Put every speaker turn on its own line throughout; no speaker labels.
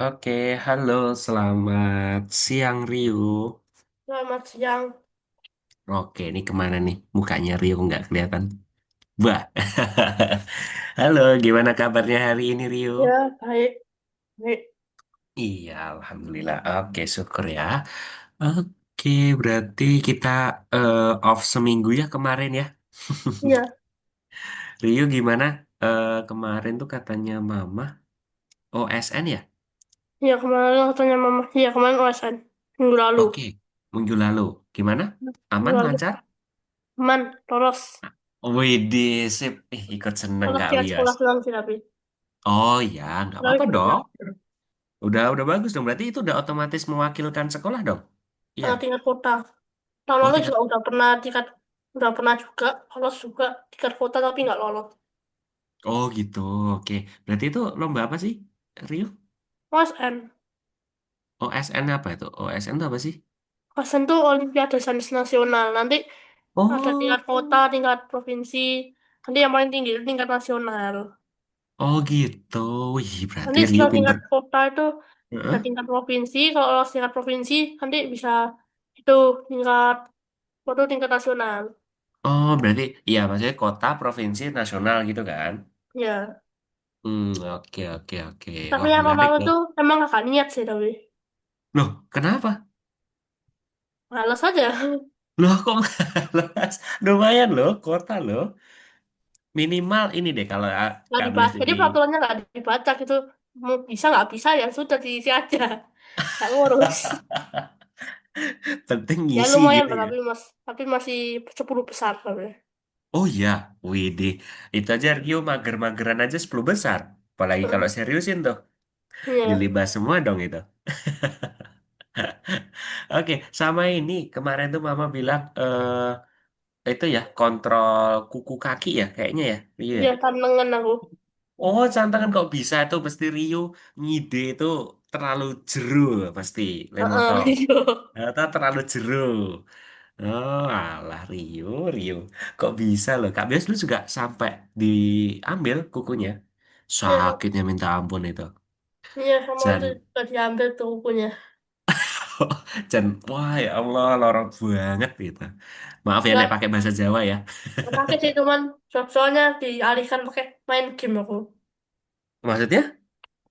Oke, halo, selamat siang Rio.
Selamat siang.
Oke, ini kemana nih? Mukanya Rio nggak kelihatan. Bah. Halo, gimana kabarnya hari ini Rio?
Ya, baik. Baik.
Iya, Alhamdulillah. Oke, syukur ya. Oke, berarti kita off seminggu ya kemarin ya.
Iya,
Rio gimana? Kemarin tuh katanya Mama OSN ya?
iya kemarin katanya mama. Iya kemarin OSN. Minggu lalu.
Oke, minggu lalu. Gimana?
Minggu
Aman,
lalu.
lancar?
Aman, lolos.
Widih, sip. Ikut seneng
Lolos
Kak
tingkat
Wios.
sekolah doang sih tapi.
Oh ya, nggak
Tapi
apa-apa
banyak.
dong. Udah bagus dong. Berarti itu udah otomatis mewakilkan sekolah dong. Iya.
Tingkat kota. Tahun
Oh
lalu
tingkat.
juga udah pernah juga lolos juga tingkat kota tapi nggak lolos.
Oh gitu. Oke. Berarti itu lomba apa sih, Rio?
OSN.
OSN apa itu? OSN itu apa sih?
OSN tuh Olimpiade Sains Nasional. Nanti ada
Oh,
tingkat kota, tingkat provinsi. Nanti yang paling tinggi itu tingkat nasional.
oh gitu. Wih, berarti
Nanti
Rio
setelah
pinter.
tingkat kota itu ada
Heeh.
tingkat provinsi. Kalau lolos tingkat provinsi, nanti bisa itu tingkat waktu tingkat nasional.
Oh, berarti iya maksudnya kota, provinsi, nasional gitu kan?
Ya.
Oke oke oke.
Tapi
Wah,
yang tahun
menarik
lalu
loh.
tuh emang kakak niat sih tapi
Loh, kenapa?
males aja.
Loh, kok malas? Lumayan loh, kota loh. Minimal ini deh kalau
Nggak
Kak Bias
dibaca. Jadi
ini.
peraturannya nggak dibaca gitu. Mau bisa nggak bisa ya sudah diisi aja. Nggak ngurus.
Penting
Ya
ngisi
lumayan
gitu
lah
ya.
tapi masih 10 besar tapi.
Oh iya, widih. Itu aja Rio mager-mageran aja 10 besar. Apalagi kalau seriusin tuh.
Iya.
Dilibas semua dong itu. Oke, sama ini. Kemarin tuh Mama bilang itu ya kontrol kuku kaki ya kayaknya ya. Rio ya.
Iya tantangan aku.
Oh, cantangan kok bisa tuh pasti Rio ngide itu terlalu jeru pasti. Lemoto.
Heeh, iya.
Ternyata terlalu jeru. Oh, alah Rio. Kok bisa loh? Kak Bias lu juga sampai diambil kukunya.
Iya.
Sakitnya minta ampun itu.
Iya sama itu
Dan,
juga diambil tuh bukunya.
dan wah ya Allah, lorong banget gitu. Maaf ya, Nek,
Enggak.
pakai bahasa Jawa ya.
Pakai sih cuman soalnya dialihkan pakai main game aku.
Maksudnya?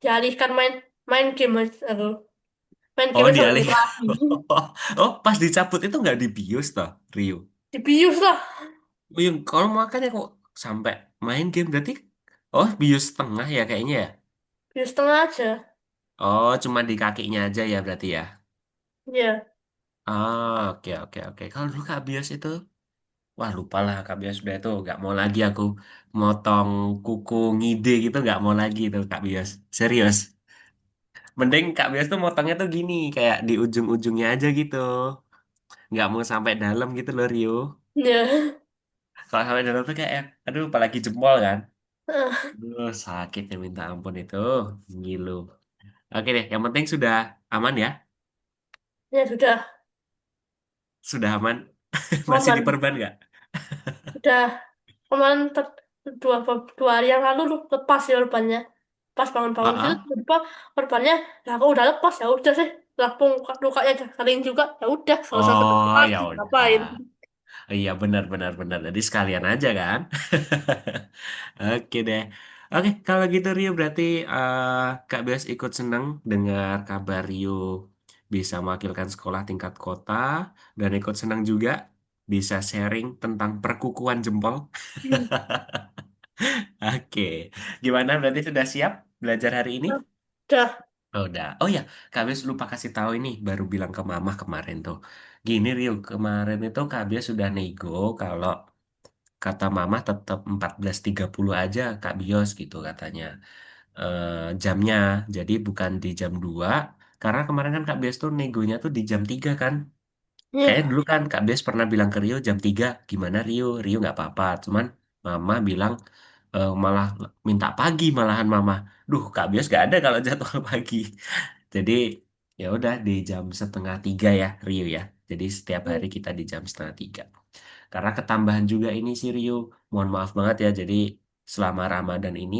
Dialihkan main main game aku. Main
Oh,
game sampai
dialih.
belum lagi.
Oh, pas dicabut itu nggak dibius toh, Rio.
Dibius lah.
Oh, kalau makanya kok sampai main game berarti, oh, bius setengah ya kayaknya ya.
Bius setengah aja.
Oh, cuma di kakinya aja ya berarti ya.
Iya.
Ah, oke. Kalau dulu Kak Bias itu, wah lupa lah Kak Bias sudah itu nggak mau lagi aku motong kuku ngide gitu nggak mau lagi itu Kak Bias. Serius. Mending Kak Bias tuh motongnya tuh gini kayak di ujung-ujungnya aja gitu. Nggak mau sampai dalam gitu loh Rio.
Iya.
Kalau sampai dalam tuh kayak, aduh apalagi jempol kan.
Ah,
Sakit ya minta ampun itu. Ngilu. Oke deh, yang penting sudah aman ya.
ya sudah.
Sudah aman. Masih
Aman.
diperban nggak?
Udah kemarin dua, dua hari yang lalu lu lepas ya korbannya. Pas
Ah,
bangun-bangun gitu
ah.
lupa korbannya. Lah aku udah lepas ya udah sih. Langsung lukanya kering juga. Ya udah selesai
Oh ya
lagi. Ngapain?
udah. Iya benar. Jadi sekalian aja kan. Oke deh. Oke kalau gitu Rio berarti Kak Bias ikut senang dengar kabar Rio bisa mewakilkan sekolah tingkat kota dan ikut senang juga bisa sharing tentang perkukuan jempol. Oke. Gimana berarti sudah siap belajar hari ini?
Udah.
Oh, udah. Oh ya, Kak Bias lupa kasih tahu ini, baru bilang ke Mama kemarin tuh. Gini Rio, kemarin itu Kak Bias sudah nego kalau kata Mama tetap 14.30 aja Kak Bios gitu katanya. Jamnya, jadi bukan di jam 2 karena kemarin kan Kak Bias tuh negonya tuh di jam 3 kan. Kayaknya
Iya.
dulu kan Kak Bias pernah bilang ke Rio jam 3 gimana Rio? Rio nggak apa-apa, cuman Mama bilang malah minta pagi malahan Mama. Duh, Kak Bias gak ada kalau jadwal pagi. Jadi ya udah di jam setengah 3 ya Rio ya. Jadi setiap hari kita di jam setengah 3. Karena ketambahan juga ini sih Rio, mohon maaf banget ya. Jadi selama Ramadan ini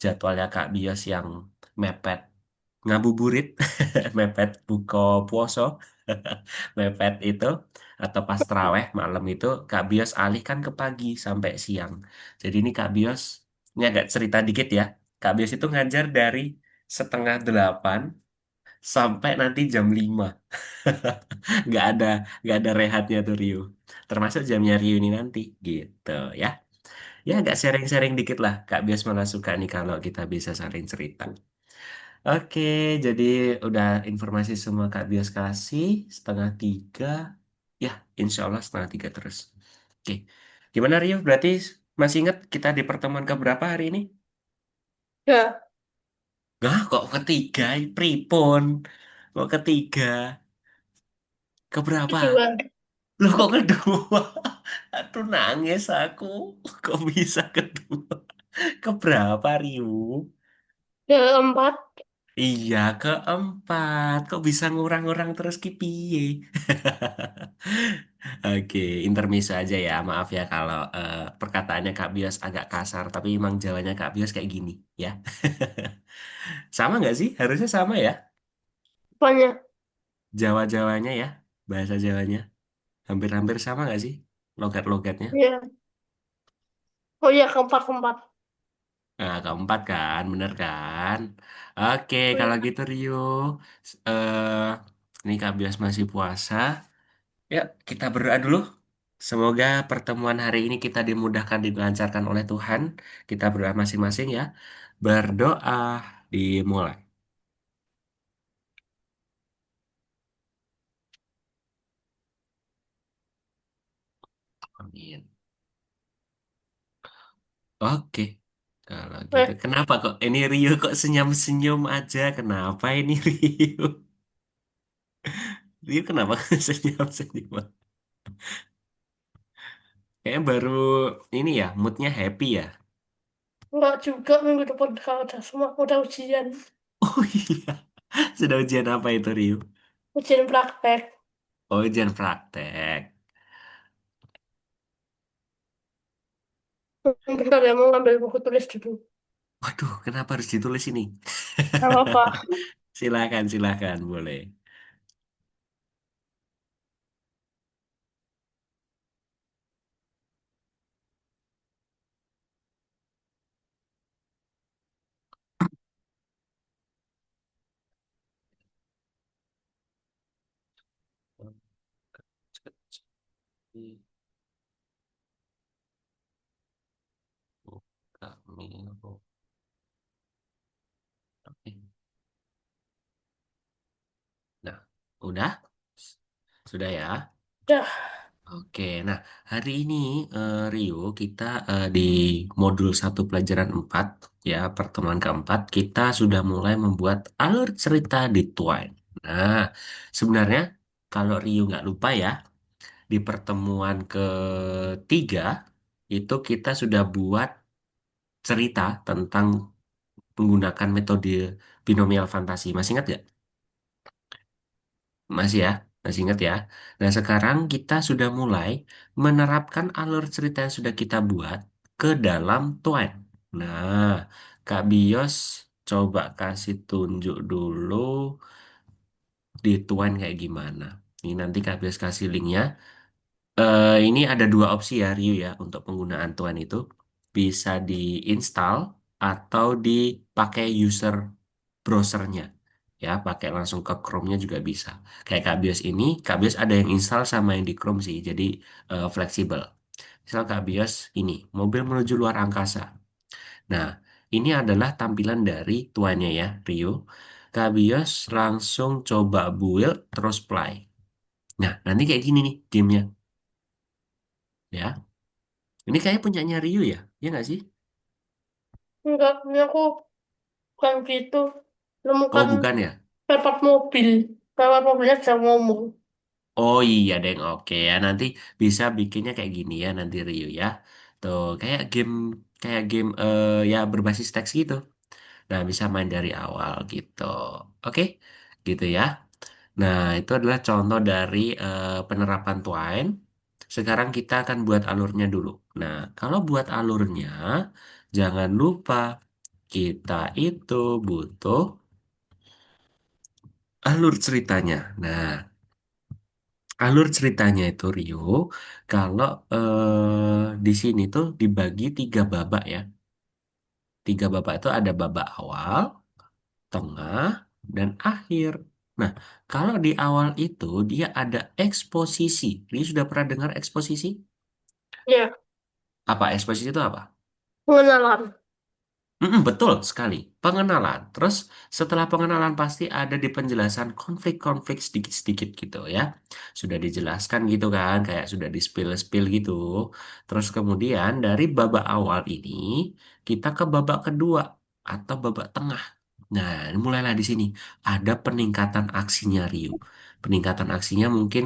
jadwalnya Kak Bias yang mepet ngabuburit, mepet buka puasa, mepet itu, atau pas traweh malam itu Kak Bios alihkan ke pagi sampai siang. Jadi ini Kak Bios, ini agak cerita dikit ya. Kak Bios itu ngajar dari setengah 8 sampai nanti jam 5. Nggak ada nggak ada rehatnya tuh Rio. Termasuk jamnya Rio ini nanti gitu ya. Ya agak sharing-sharing dikit lah. Kak Bios malah suka nih kalau kita bisa saling cerita. Oke, jadi udah informasi semua Kak Bios kasih setengah 3. Ya, insya Allah setengah 3 terus. Oke, gimana Rio? Berarti masih ingat kita di pertemuan keberapa hari ini?
Ya,
Nggak, kok ketiga? Pripun? Kok ketiga? Keberapa?
kedua.
Loh kok
Kedua.
kedua? Aduh nangis aku. Kok bisa kedua? Keberapa Rio?
Keempat.
Iya, keempat. Kok bisa ngurang-ngurang terus ki piye? Oke, intermezzo aja ya. Maaf ya kalau perkataannya Kak Bios agak kasar, tapi emang Jawanya Kak Bios kayak gini, ya. Sama nggak sih? Harusnya sama ya.
Banyak.
Jawa-Jawanya ya, bahasa Jawanya. Hampir-hampir sama nggak sih? Logat-logatnya.
Ya. Oh iya, keempat, keempat.
Nah, keempat kan, bener kan? Oke,
Oh
kalau
iya.
gitu Rio, ini Kak Bios masih puasa. Ya, kita berdoa dulu. Semoga pertemuan hari ini kita dimudahkan, dilancarkan oleh Tuhan. Kita berdoa masing-masing ya. Berdoa dimulai. Amin. Oke, kalau gitu.
Eh,
Kenapa kok ini Rio kok senyum-senyum aja? Kenapa ini Rio? Rio kenapa senyum-senyum? Kayaknya baru ini ya, moodnya happy ya.
enggak juga minggu depan kalau udah semua udah ujian.
Oh iya, sudah ujian apa itu Rio?
Ujian praktek.
Oh, ujian praktek.
Bentar ya, mau ngambil buku tulis dulu.
Waduh, kenapa harus ditulis ini?
Gak apa-apa.
Silakan, silakan, boleh. Nah, udah? Sudah ya?
Udah.
Oke, nah hari ini Rio kita di modul 1 pelajaran 4 ya pertemuan keempat kita sudah mulai membuat alur cerita di Twine. Nah, sebenarnya kalau Rio nggak lupa ya di pertemuan ketiga itu kita sudah buat cerita tentang menggunakan metode binomial fantasi. Masih ingat nggak? Masih ya, masih ingat ya. Nah, sekarang kita sudah mulai menerapkan alur cerita yang sudah kita buat ke dalam Twine. Nah, Kak Bios coba kasih tunjuk dulu di Twine kayak gimana. Ini nanti Kak Bios kasih linknya. Ini ada dua opsi ya, Ryu ya, untuk penggunaan Twine itu. Bisa diinstal atau dipakai user browsernya. Ya, pakai langsung ke Chrome-nya juga bisa. Kayak Kak ini, Kak ada yang install sama yang di Chrome sih, jadi fleksibel. Misal Kak ini, mobil menuju luar angkasa. Nah, ini adalah tampilan dari tuannya ya, Rio. Kak langsung coba build, terus play. Nah, nanti kayak gini nih gamenya. Ya, ini kayak punyanya Rio ya, ya nggak sih?
Enggak, ini aku bukan gitu.
Oh,
Temukan
bukan ya?
lewat mobil. Lewat mobilnya bisa ngomong.
Oh iya deng, oke ya nanti bisa bikinnya kayak gini ya nanti Rio ya. Tuh kayak game ya berbasis teks gitu. Nah bisa main dari awal gitu, oke? Gitu ya. Nah itu adalah contoh dari penerapan Twine. Sekarang kita akan buat alurnya dulu. Nah kalau buat alurnya jangan lupa kita itu butuh alur ceritanya. Nah, alur ceritanya itu Rio, kalau di sini tuh dibagi tiga babak ya. Tiga babak itu ada babak awal, tengah, dan akhir. Nah, kalau di awal itu dia ada eksposisi. Rio sudah pernah dengar eksposisi?
Iya,
Apa eksposisi itu apa?
pengenalan.
Betul sekali, pengenalan. Terus setelah pengenalan pasti ada di penjelasan konflik-konflik sedikit-sedikit gitu ya. Sudah dijelaskan gitu kan, kayak sudah di-spill-spill gitu. Terus kemudian dari babak awal ini kita ke babak kedua atau babak tengah. Nah, ini mulailah di sini. Ada peningkatan aksinya Ryu. Peningkatan aksinya mungkin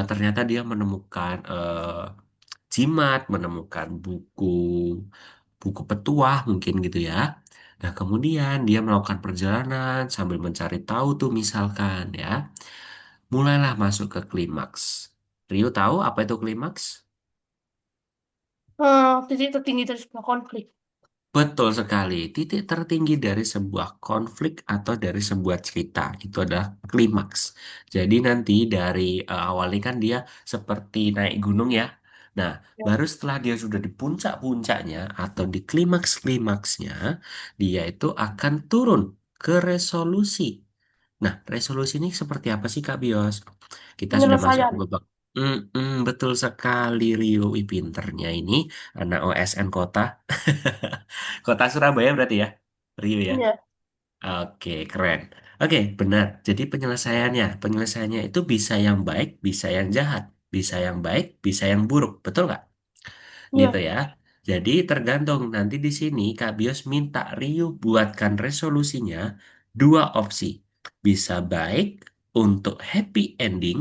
ternyata dia menemukan jimat, menemukan buku buku petuah mungkin gitu ya. Nah, kemudian dia melakukan perjalanan sambil mencari tahu tuh misalkan ya. Mulailah masuk ke klimaks. Rio tahu apa itu klimaks?
Titik tertinggi dari sebuah konflik.
Betul sekali. Titik tertinggi dari sebuah konflik atau dari sebuah cerita itu adalah klimaks. Jadi nanti dari awal ini kan dia seperti naik gunung ya. Nah,
Ya.
baru setelah dia sudah di puncak-puncaknya atau di klimaks-klimaksnya, dia itu akan turun ke resolusi. Nah, resolusi ini seperti apa sih Kak Bios? Kita sudah masuk ke
Penyelesaian.
babak. Betul sekali Rio. Ih, pinternya ini anak OSN kota. Kota Surabaya berarti ya? Rio ya?
Iya,
Oke, keren. Oke, benar. Jadi penyelesaiannya itu bisa yang baik, bisa yang jahat. Bisa yang baik, bisa yang buruk. Betul nggak? Gitu
iya.
ya. Jadi tergantung nanti di sini Kak Bios minta Rio buatkan resolusinya dua opsi. Bisa baik untuk happy ending,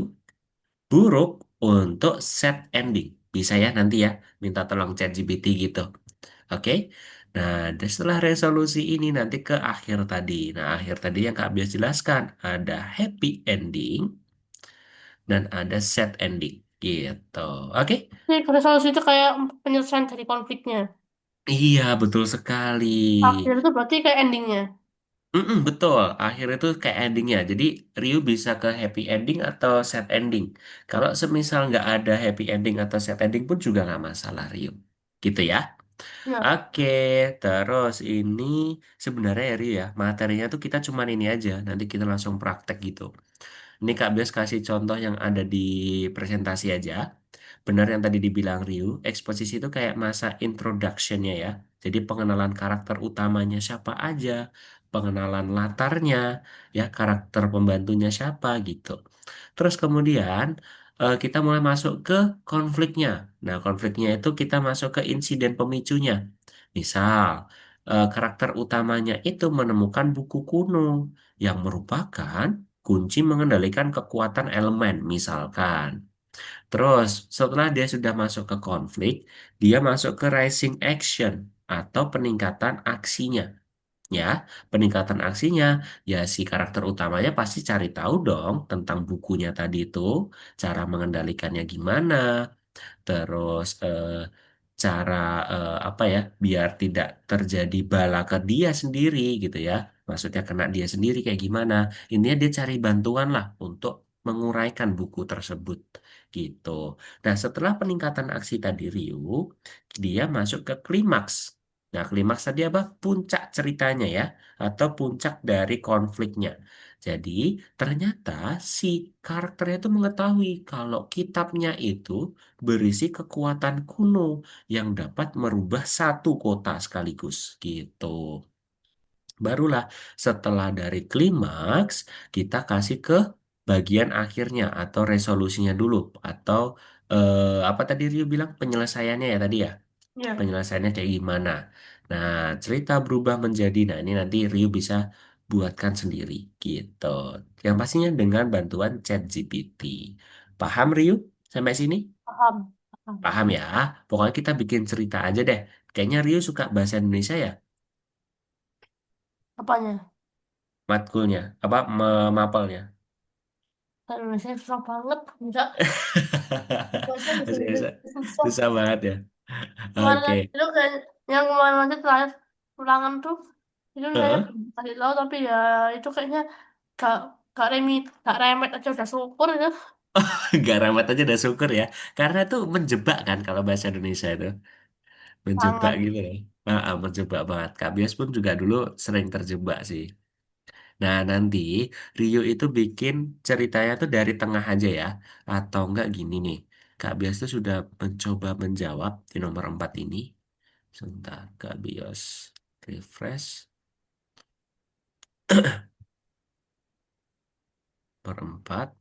buruk untuk sad ending. Bisa ya nanti ya, minta tolong ChatGPT gitu. Oke. Nah, setelah resolusi ini nanti ke akhir tadi. Nah, akhir tadi yang Kak Bias jelaskan, ada happy ending dan ada sad ending. Gitu. Oke?
Jadi resolusi itu kayak penyelesaian dari konfliknya.
Iya, betul sekali.
Akhir itu berarti kayak endingnya.
Betul, akhir itu kayak endingnya. Jadi Ryu bisa ke happy ending atau sad ending. Kalau semisal nggak ada happy ending atau sad ending pun juga nggak masalah Ryu. Gitu ya.
Ya,
Oke, terus ini sebenarnya ya Ryu ya, materinya tuh kita cuman ini aja. Nanti kita langsung praktek gitu. Ini Kak Bias kasih contoh yang ada di presentasi aja. Benar yang tadi dibilang Ryu, eksposisi itu kayak masa introductionnya ya. Jadi pengenalan karakter utamanya siapa aja, pengenalan latarnya, ya karakter pembantunya siapa gitu. Terus kemudian kita mulai masuk ke konfliknya. Nah, konfliknya itu kita masuk ke insiden pemicunya. Misal, karakter utamanya itu menemukan buku kuno yang merupakan kunci mengendalikan kekuatan elemen, misalkan. Terus, setelah dia sudah masuk ke konflik, dia masuk ke rising action atau peningkatan aksinya. Ya, peningkatan aksinya, ya si karakter utamanya pasti cari tahu dong tentang bukunya tadi itu, cara mengendalikannya gimana, terus cara apa ya biar tidak terjadi bala ke dia sendiri gitu ya maksudnya kena dia sendiri kayak gimana intinya dia cari bantuan lah untuk menguraikan buku tersebut gitu. Nah, setelah peningkatan aksi tadi Ryu dia masuk ke klimaks. Nah, klimaks tadi apa? Puncak ceritanya ya atau puncak dari konfliknya. Jadi ternyata si karakternya itu mengetahui kalau kitabnya itu berisi kekuatan kuno yang dapat merubah satu kota sekaligus gitu. Barulah setelah dari klimaks kita kasih ke bagian akhirnya atau resolusinya dulu atau apa tadi Rio bilang penyelesaiannya ya tadi ya.
ya,
Penyelesaiannya kayak gimana. Nah, cerita berubah menjadi nah ini nanti Rio bisa buatkan sendiri gitu. Yang pastinya dengan bantuan ChatGPT. Paham Rio sampai sini?
paham. Paham.
Paham ya? Pokoknya kita bikin cerita aja deh. Kayaknya Rio suka bahasa Indonesia ya?
Apanya?
Matkulnya, apa mapelnya?
Bahasa Indonesia susah banget. Enggak. Bahasa bahasa
Susah,
Indonesia susah.
susah banget ya.
Mana
Oke.
itu kayak yang kemarin aja terakhir ulangan tuh itu saya
Heeh.
belum kasih tahu tapi ya itu kayaknya gak. Gak remit, gak remet aja udah syukur ya.
Gak ramat aja udah syukur ya. Karena itu menjebak kan kalau bahasa Indonesia itu. Menjebak
Sangat.
gitu loh. Menjebak banget. Kak Bias pun juga dulu sering terjebak sih. Nah, nanti Rio itu bikin ceritanya tuh dari tengah aja ya. Atau enggak gini nih. Kak Bias tuh sudah mencoba menjawab di nomor 4 ini. Sebentar, Kak Bias refresh. Nomor 4.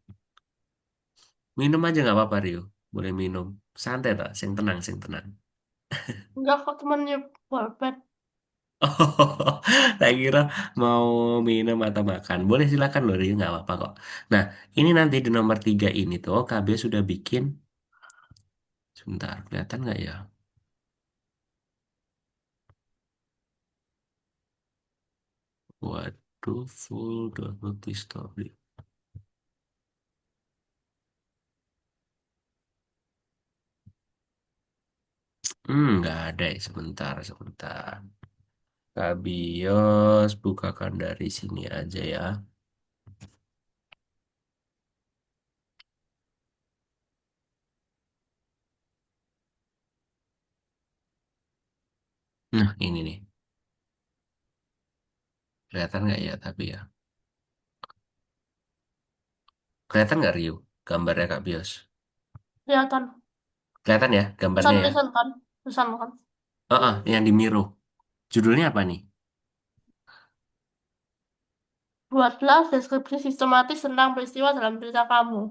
Minum aja nggak apa-apa Rio. Boleh minum. Santai tak? Sing tenang, sing tenang.
Enggak kok temennya bolpet.
Oh, tak kira mau minum atau makan. Boleh silakan loh Rio, nggak apa-apa kok. Nah, ini nanti di nomor 3 ini tuh KB sudah bikin. Sebentar, kelihatan nggak ya? Waduh, full download story. Nggak ada ya. Sebentar, sebentar. Kabios, bukakan dari sini aja ya. Nah, ini nih. Kelihatan nggak ya tapi ya? Kelihatan nggak Rio? Gambarnya Kak Bios.
Kelihatan.
Kelihatan ya gambarnya ya?
Tulisan-tulisan kan. Tulisan kan.
Yang di Miro. Judulnya apa nih?
Buatlah deskripsi sistematis tentang peristiwa dalam cerita kamu.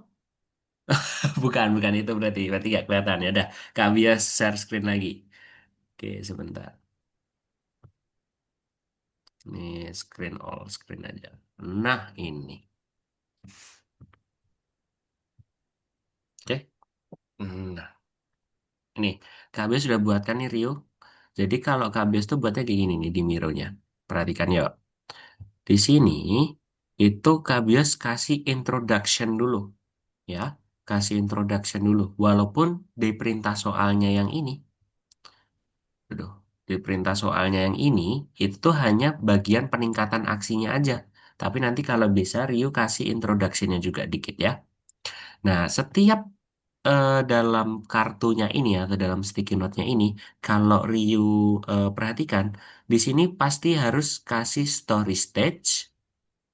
Bukan, bukan itu berarti. Berarti nggak kelihatan ya. Udah, Kak Bios share screen lagi. Oke, sebentar. Ini screen all screen aja. Nah, ini. Oke. Nah, ini. Kak Bios sudah buatkan nih Rio. Jadi kalau Kak Bios tuh buatnya kayak gini nih di Mironya. Perhatikan yuk. Di sini itu Kak Bios kasih introduction dulu. Ya, kasih introduction dulu. Walaupun di perintah soalnya yang ini. Aduh, di perintah soalnya yang ini itu hanya bagian peningkatan aksinya aja. Tapi nanti kalau bisa Rio kasih introduction-nya juga dikit ya. Nah, setiap dalam kartunya ini ya, atau dalam sticky note-nya ini, kalau Rio perhatikan, di sini pasti harus kasih story stage,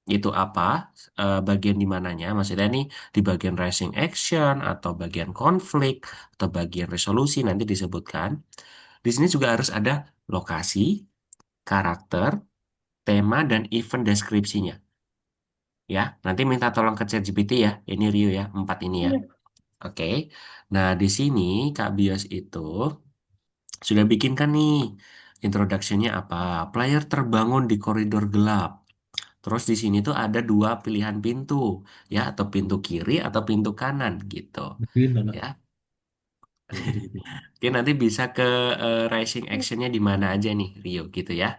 itu apa, bagian di mananya, maksudnya nih di bagian rising action, atau bagian konflik, atau bagian resolusi nanti disebutkan. Di sini juga harus ada lokasi, karakter, tema, dan event deskripsinya. Ya, nanti minta tolong ke ChatGPT ya. Ini Rio ya, 4 ini ya.
Iya.
Oke. Nah, di sini Kak Bios itu sudah bikinkan nih introduction-nya apa? Player terbangun di koridor gelap. Terus di sini tuh ada dua pilihan pintu, ya, atau pintu kiri atau pintu kanan gitu.
Mungkin anak
Ya, oke nanti bisa ke rising actionnya di mana aja nih Rio gitu ya.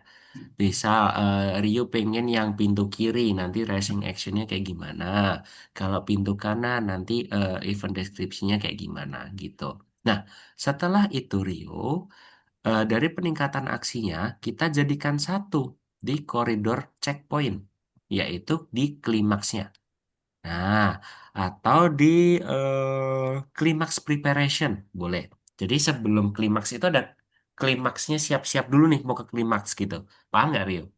Misal Rio pengen yang pintu kiri, nanti racing actionnya kayak gimana. Kalau pintu kanan, nanti event deskripsinya kayak gimana gitu. Nah, setelah itu Rio, dari peningkatan aksinya, kita jadikan satu di koridor checkpoint, yaitu di klimaksnya. Nah, atau di klimaks preparation, boleh. Jadi sebelum klimaks itu ada klimaksnya siap-siap dulu nih mau ke klimaks gitu. Paham nggak Rio?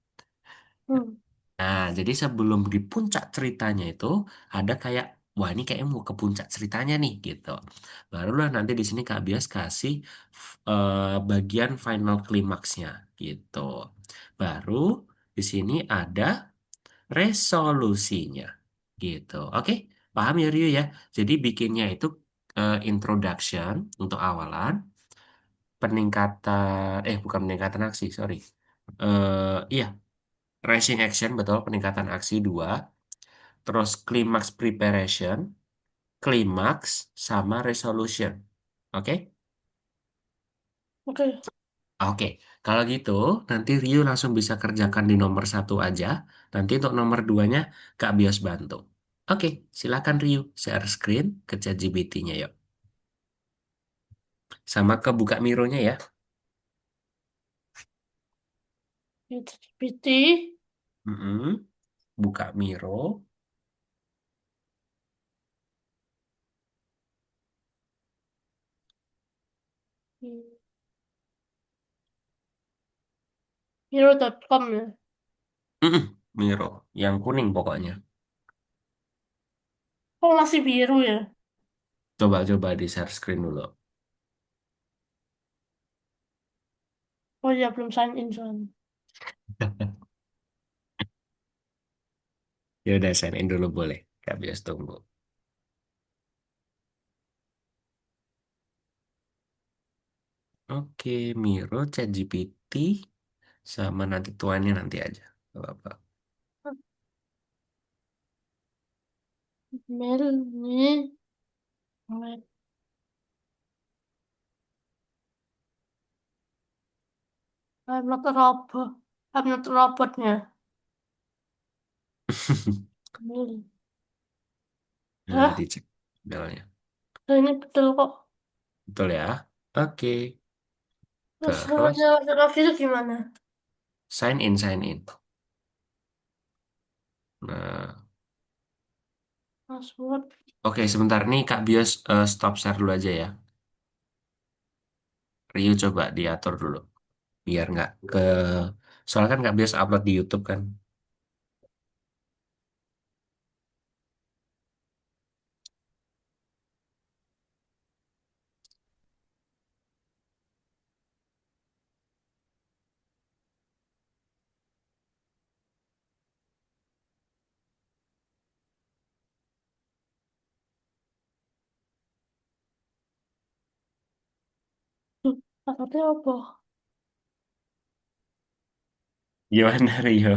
Hmm.
Nah, jadi sebelum di puncak ceritanya itu ada kayak, wah ini kayaknya mau ke puncak ceritanya nih gitu. Barulah nanti di sini Kak Bias kasih bagian final klimaksnya gitu. Baru di sini ada resolusinya gitu. Oke, paham ya Rio ya? Jadi bikinnya itu introduction untuk awalan, peningkatan, bukan peningkatan aksi, sorry. Iya, Racing action betul, peningkatan aksi 2. Terus klimaks preparation, klimaks sama resolution. Oke?
Oke.
Oke, kalau gitu nanti Rio langsung bisa kerjakan di nomor 1 aja. Nanti untuk nomor 2-nya Kak Bios bantu. Oke, silakan Rio share screen ke ChatGPT-nya yuk. Sama ke buka Miro-nya ya.
GPT.
Mm-mm. Buka Miro.
Hero.com ya.
Mm-mm, Miro, yang kuning pokoknya.
Oh masih biru ya.
Coba-coba di share screen dulu.
Oh iya belum sign in soalnya.
Ya udah sign in dulu boleh. Gak biasa tunggu. Oke, Miro, ChatGPT, sama nanti tuannya nanti aja. Gak apa-apa.
Email ini. I'm not a robot. I'm not a robotnya. Email.
Nah,
Hah?
dicek emailnya.
Nah, ini betul kok.
Betul ya? Oke.
Terus
Terus,
caranya lagi itu gimana?
sign in, sign in. Nah,
Password.
oke sebentar nih Kak Bios stop share dulu aja ya. Rio coba diatur dulu. Biar nggak ke... Soalnya kan Kak Bios upload di YouTube kan.
Passwordnya apa?
Gimana Rio?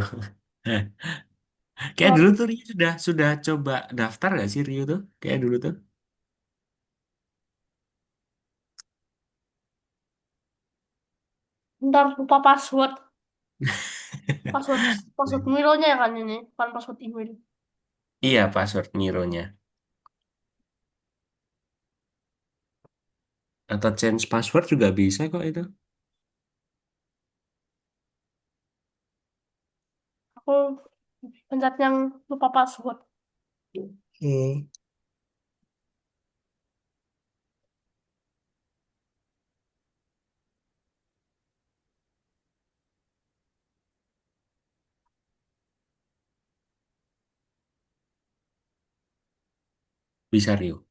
Kayak
Wah,
dulu tuh Rio sudah coba daftar nggak sih Rio tuh? Kayak dulu tuh.
bentar lupa password. Password password Milonya ya kan ini, bukan password email.
Iya password Mironya. Atau change password juga bisa kok itu.
Aku pencet yang lupa password.
Hmm. Bisa Rio.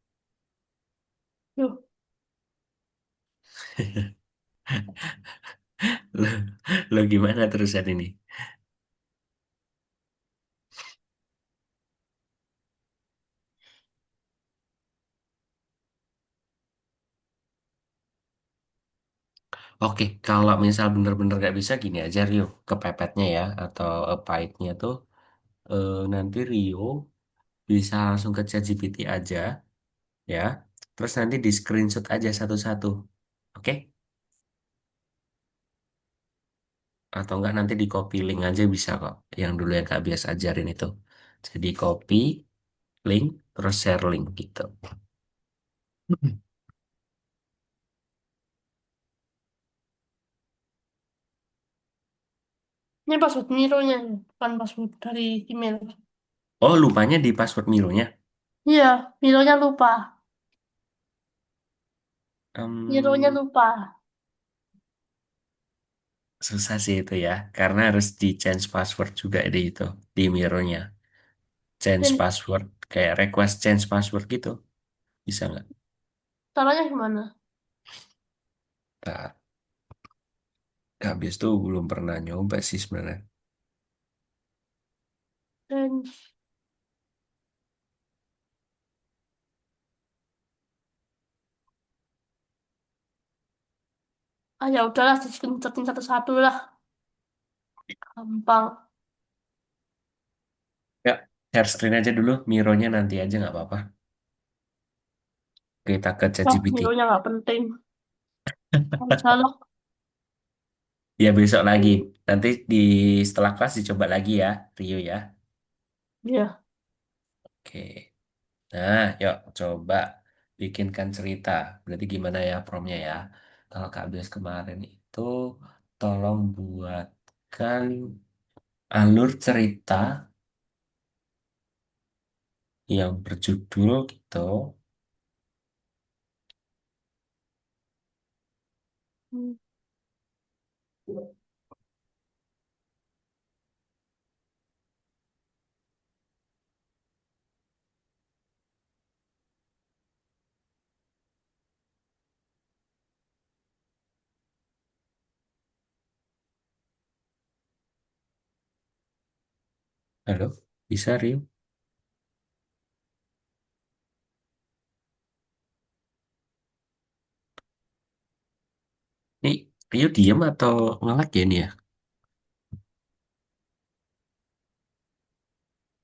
Yuh,
Lo, lo gimana terusan ini? Oke, kalau misal bener-bener gak bisa gini aja Rio, kepepetnya ya, atau pahitnya tuh nanti Rio bisa langsung ke ChatGPT aja ya, terus nanti di screenshot aja satu-satu, oke? Atau enggak nanti di copy link aja bisa kok, yang dulu yang Kak Bias ajarin itu. Jadi copy link, terus share link gitu.
ini password Milonya, ya, bukan password dari email.
Oh, lupanya di password Mironya.
Iya, Milonya lupa. Milonya
Em,
lupa.
susah sih itu ya, karena harus di change password juga di itu, di Mironya. Change
Dan
password, kayak request change password gitu. Bisa nggak?
caranya gimana?
Nah, Kak Bias tuh belum pernah nyoba sih sebenarnya.
Dan ya udahlah, di screenshotin satu-satu lah. Gampang.
Ya, share screen aja dulu, Mironya nanti aja nggak apa-apa. Kita ke
Wah,
ChatGPT.
Milonya nggak penting. Salah.
Ya besok lagi. Nanti di setelah kelas dicoba lagi ya, Rio ya.
Iya.
Oke. Nah, yuk coba bikinkan cerita. Berarti gimana ya promnya ya? Kalau Kak Bias kemarin itu tolong buatkan alur cerita yang berjudul gitu. Halo, bisa Rio? Nih, Rio diem atau ngelak ya nih ya?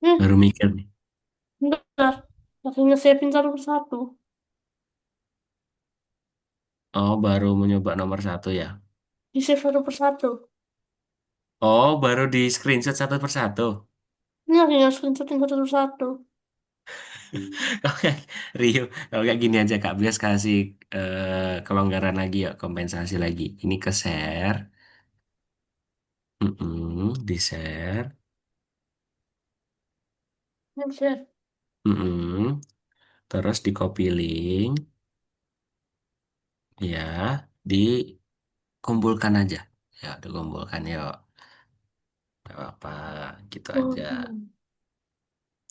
Hmm,
Baru mikir nih.
bentar. Lagi nge-savein satu persatu.
Oh, baru mencoba nomor satu ya?
Di-save satu persatu.
Oh, baru di screenshot satu persatu.
Ini lagi nge-screenshotin satu persatu.
Kalau kayak Rio, kalau kayak gini aja Kak Bias kasih kelonggaran lagi ya, kompensasi lagi. Ini ke share, di share,
Nge-share.
terus di copy link, ya, dikumpulkan aja. Ya, dikumpulkan yuk. Gak apa, gitu aja.
Hmm.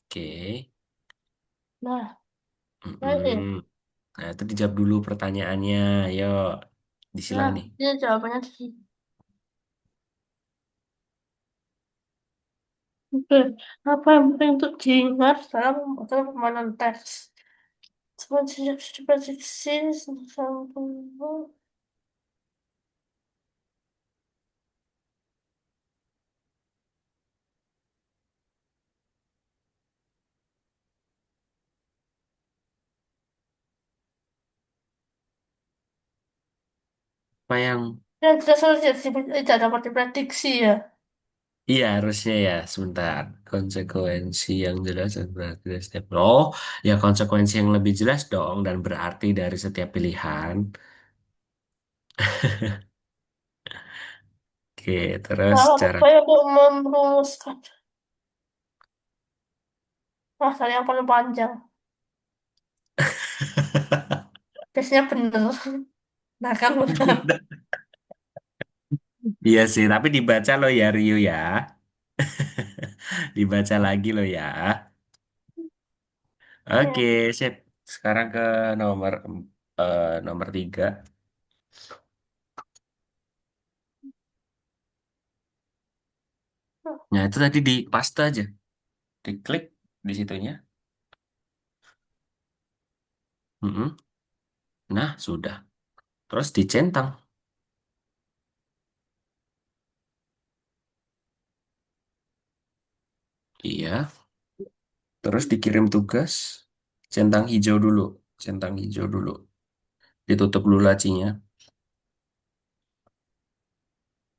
Oke.
Nah, nah ini.
Mm-mm. Nah, itu dijawab dulu pertanyaannya. Yuk, disilang
Nah,
nih.
ini jawabannya sih. Oke. Apa yang penting untuk diingat dalam pembuatan permainan teks? Sebuah sejak diprediksi sampai
Apa yang
yang tidak salah tidak dapat diprediksi ya.
iya harusnya ya sebentar konsekuensi yang jelas dan berarti dari setiap oh ya konsekuensi yang lebih jelas dong dan berarti dari setiap pilihan. Oke, terus
Nah,
cara
upaya untuk merumuskan. Nah, saya yang paling panjang. Biasanya bener. Nah, kan benar.
iya sih tapi dibaca lo ya Rio ya. Dibaca lagi lo ya. Oke,
Iya.
sip. Sekarang ke nomor nomor 3. Nah, itu tadi di paste aja. Diklik di situnya. Mm-mm. Nah, sudah. Terus dicentang. Iya. Terus dikirim tugas. Centang hijau dulu. Centang hijau dulu. Ditutup dulu lacinya.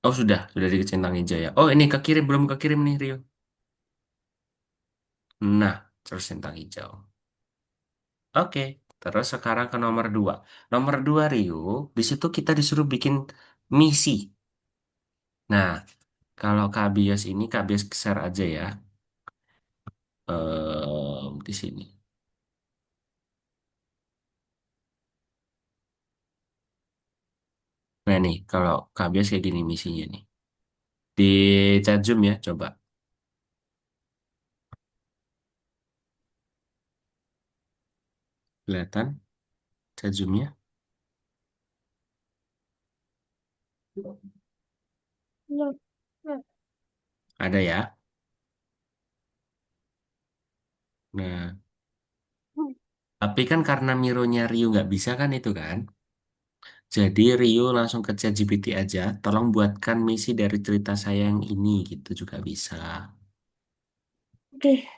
Oh, sudah. Sudah dicentang hijau ya. Oh, ini kekirim. Belum kekirim nih, Rio. Nah, terus centang hijau. Oke. Terus sekarang ke nomor 2. Nomor 2, Rio. Di situ kita disuruh bikin misi. Nah, kalau KBS ini, KBS share aja ya. Di sini. Nah, nih. Kalau KBS kayak gini misinya nih. Di chat Zoom ya, coba. Kelihatan chat Zoom-nya?
Iya.
Ada ya. Nah, tapi kan karena Miro-nya Rio nggak bisa kan itu kan. Jadi Rio langsung ke ChatGPT aja. Tolong buatkan misi dari cerita saya yang ini gitu juga bisa.
Oke.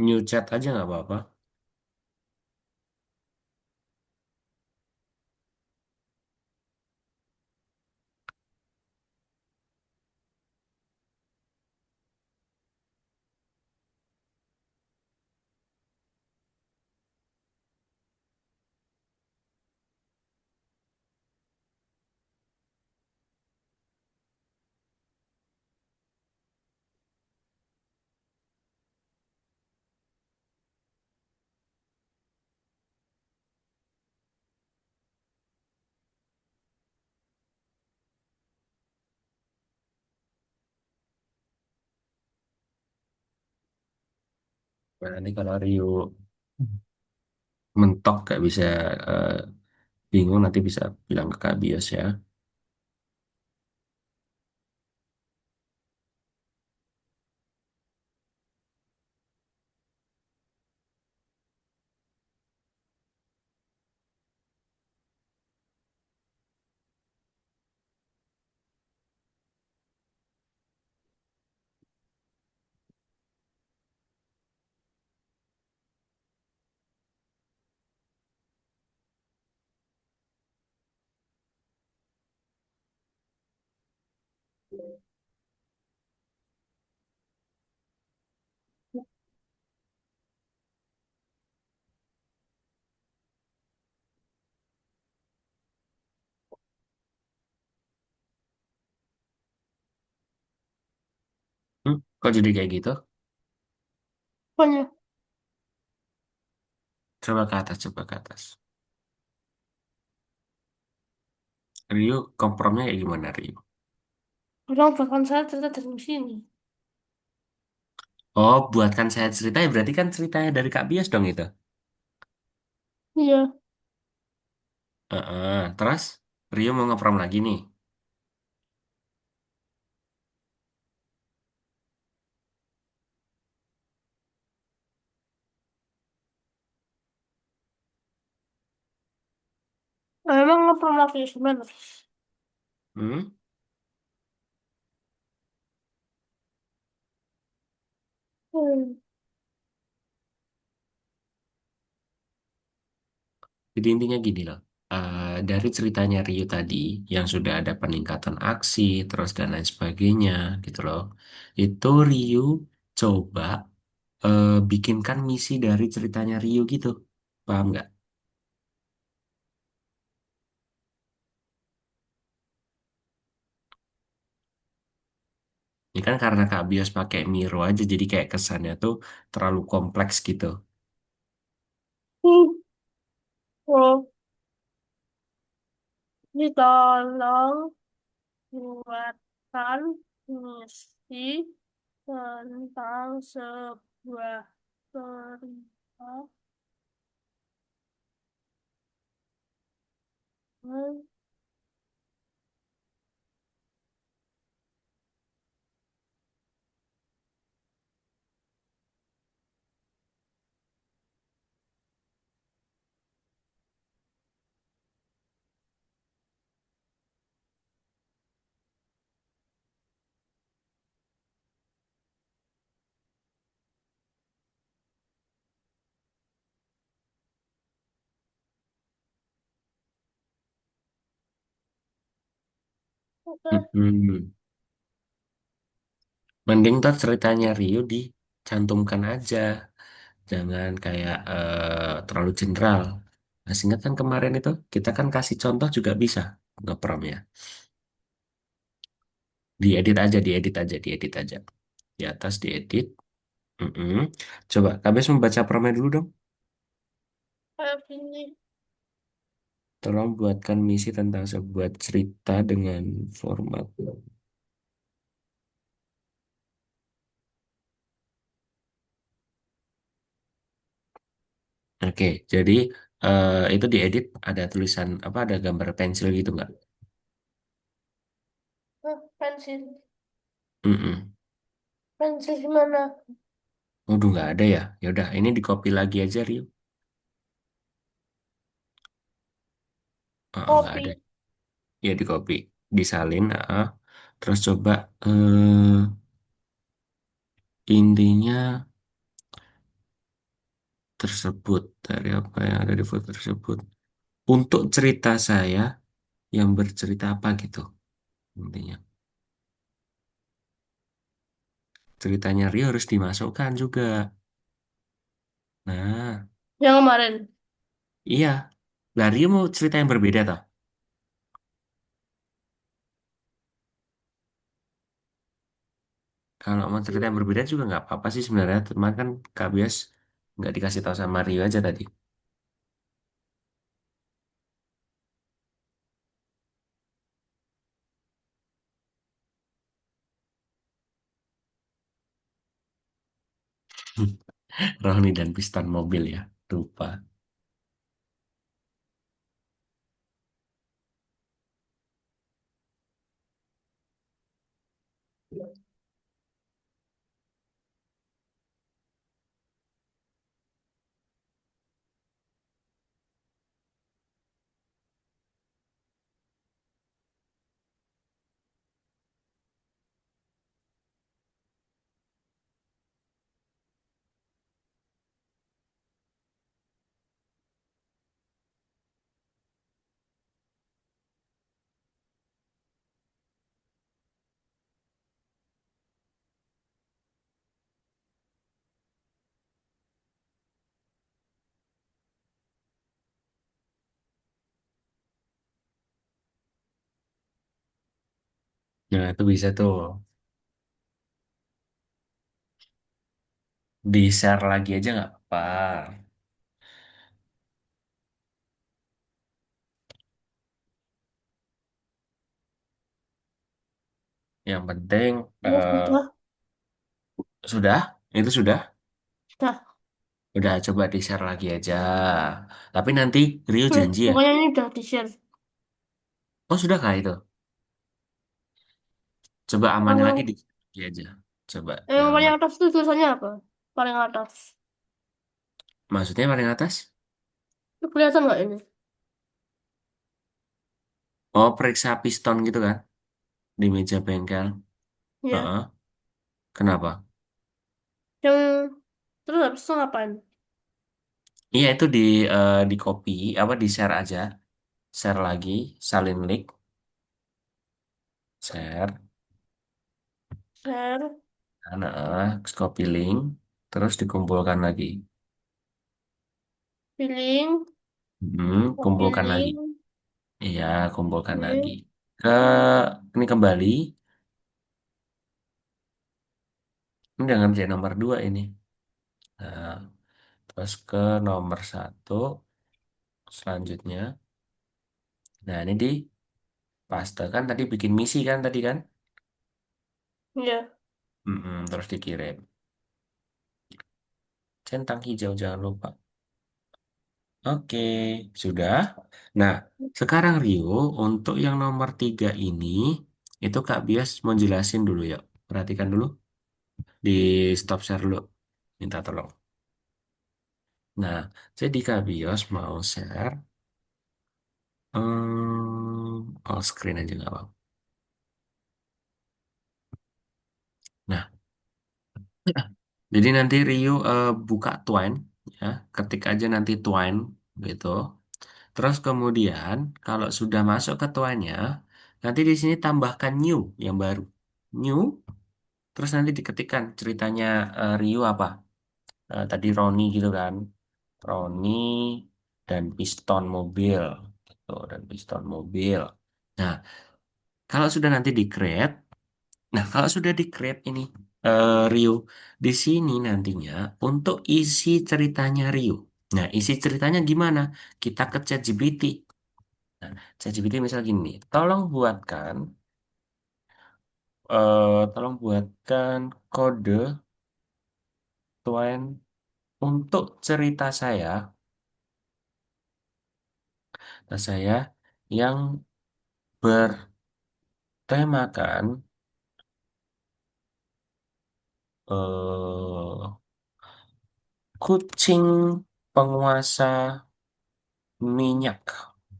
New chat aja nggak apa-apa. Nah, nanti kalau Rio mentok gak bisa eh, bingung nanti bisa bilang ke Kak Bios ya. Kok jadi kayak gitu?
Pokoknya,
Coba ke atas, coba ke atas. Rio kompromnya kayak gimana Rio?
orang bahkan saya cerita dari sini.
Oh, buatkan saya ceritanya berarti kan ceritanya dari Kak Bias dong itu.
Iya,
Terus Rio mau ngeprom lagi nih.
emang nggak pernah lagi sebenarnya.
Hmm?
Hmm.
Jadi intinya gini loh. Dari ceritanya Rio tadi yang sudah ada peningkatan aksi terus dan lain sebagainya gitu loh. Itu Rio coba bikinkan misi dari ceritanya Rio gitu. Paham nggak? Ini kan karena Kak Bios pakai Miro aja jadi kayak kesannya tuh terlalu kompleks gitu.
Hmm. Oh, ditolong buatkan misi tentang sebuah cerita. Oke.
Mm-mm. Mending tuh ceritanya Rio dicantumkan aja. Jangan kayak terlalu general. Masih ingat kan kemarin itu kita kan kasih contoh juga bisa ngeprom ya. Diedit aja, diedit aja, diedit aja. Di atas diedit. Mm-mm. Coba, kami membaca promnya dulu dong.
Kayak gini.
Tolong buatkan misi tentang sebuah cerita dengan format. Oke, jadi itu diedit ada tulisan apa? Ada gambar pensil gitu nggak?
Pensil.
Mm-mm.
Pensil gimana?
Waduh, nggak ada ya. Ya udah, ini di copy lagi aja, Rio. Nggak ada.
Kopi.
Ya di copy, disalin. Terus coba intinya tersebut dari apa yang ada di foto tersebut. Untuk cerita saya yang bercerita apa gitu intinya. Ceritanya Rio harus dimasukkan juga. Nah,
Yang kemarin.
iya. Lah Rio mau cerita yang berbeda toh. Kalau mau cerita yang berbeda juga nggak apa-apa sih sebenarnya. Cuman kan Kak Bias nggak dikasih tahu sama Rio aja tadi. Roni dan piston mobil ya. Lupa. Nah, itu bisa tuh. Di-share lagi aja nggak apa. Yang penting
Ya
eh,
sudah,
sudah, itu sudah.
sudah.
Udah coba di-share lagi aja. Tapi nanti Rio janji ya.
Pokoknya ini udah di-share.
Oh, sudah kah itu? Coba amanin lagi
Kalau
di aja. Coba
yang
yang
paling
aman.
atas itu tulisannya apa? Paling atas.
Maksudnya paling atas?
Itu kelihatan nggak ini?
Oh, periksa piston gitu kan? Di meja bengkel.
Ya.
Heeh. Kenapa?
Yang terus habis itu ngapain?
Iya, itu di copy, apa di share aja. Share lagi, salin link, share.
Share,
Copy link, terus dikumpulkan lagi.
feeling,
Kumpulkan lagi.
feeling.
Iya, kumpulkan lagi.
Oke.
Ke ini kembali. Ini udah ngerjain nomor 2 ini. Nah, terus ke nomor 1 selanjutnya. Nah, ini di paste kan tadi bikin misi kan tadi kan?
Ya.
Terus dikirim. Centang hijau jangan lupa. Oke, sudah. Nah, sekarang Rio untuk yang nomor 3 ini itu Kak Bias mau jelasin dulu ya. Perhatikan dulu di stop share dulu. Minta tolong. Nah, jadi Kak Bias mau share all screen aja nggak apa. Nah, jadi nanti Rio buka Twine ya, ketik aja nanti Twine gitu. Terus kemudian kalau sudah masuk ke Twine-nya, nanti di sini tambahkan new yang baru. New, terus nanti diketikkan ceritanya Rio apa? Tadi Roni gitu kan. Roni dan piston mobil gitu, dan piston mobil. Nah, kalau sudah nanti di-create, nah kalau sudah di-create ini Rio, di sini nantinya untuk isi ceritanya Rio. Nah, isi ceritanya gimana? Kita ke ChatGPT. Nah, ChatGPT misal gini, tolong buatkan kode Twine untuk cerita saya yang bertemakan eh, kucing penguasa minyak.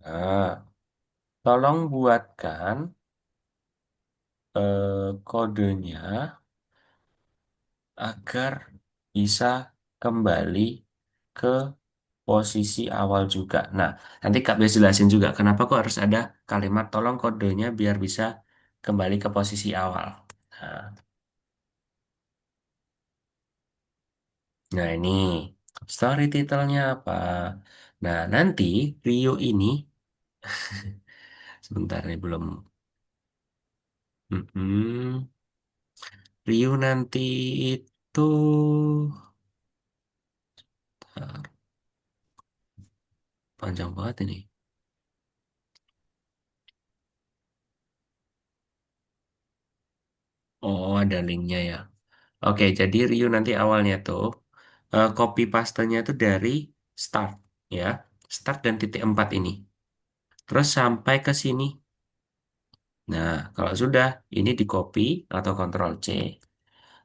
Nah, tolong buatkan kodenya agar bisa kembali ke posisi awal juga. Nah, nanti Kak Bias jelasin juga kenapa kok harus ada kalimat tolong kodenya biar bisa kembali ke posisi awal. Nah, nah, ini story titelnya apa? Nah, nanti Rio ini sebentar nih belum. Mm-mm. Rio nanti itu bentar, panjang banget ini. Oh, ada linknya ya. Oke, jadi Rio nanti awalnya tuh copy pastenya itu dari start ya. Start dan titik 4 ini. Terus sampai ke sini. Nah, kalau sudah ini di copy atau Ctrl C.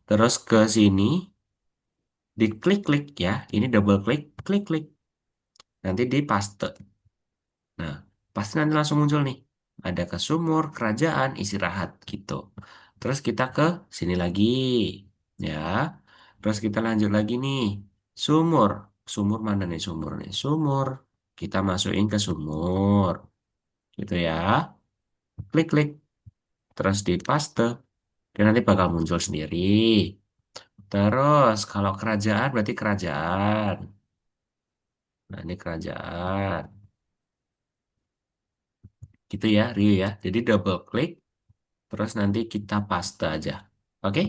Terus ke sini diklik-klik ya. Ini double klik, klik-klik. Nanti di paste. Nah, pasti nanti langsung muncul nih. Ada ke sumur, kerajaan, istirahat gitu. Terus kita ke sini lagi. Ya. Terus kita lanjut lagi nih. Sumur. Sumur mana nih sumur nih? Sumur. Kita masukin ke sumur. Gitu ya. Klik-klik. Terus di paste. Dan nanti bakal muncul sendiri. Terus kalau kerajaan berarti kerajaan. Nah, ini kerajaan. Gitu ya, Rio ya. Jadi double klik. Terus nanti kita paste aja. Oke?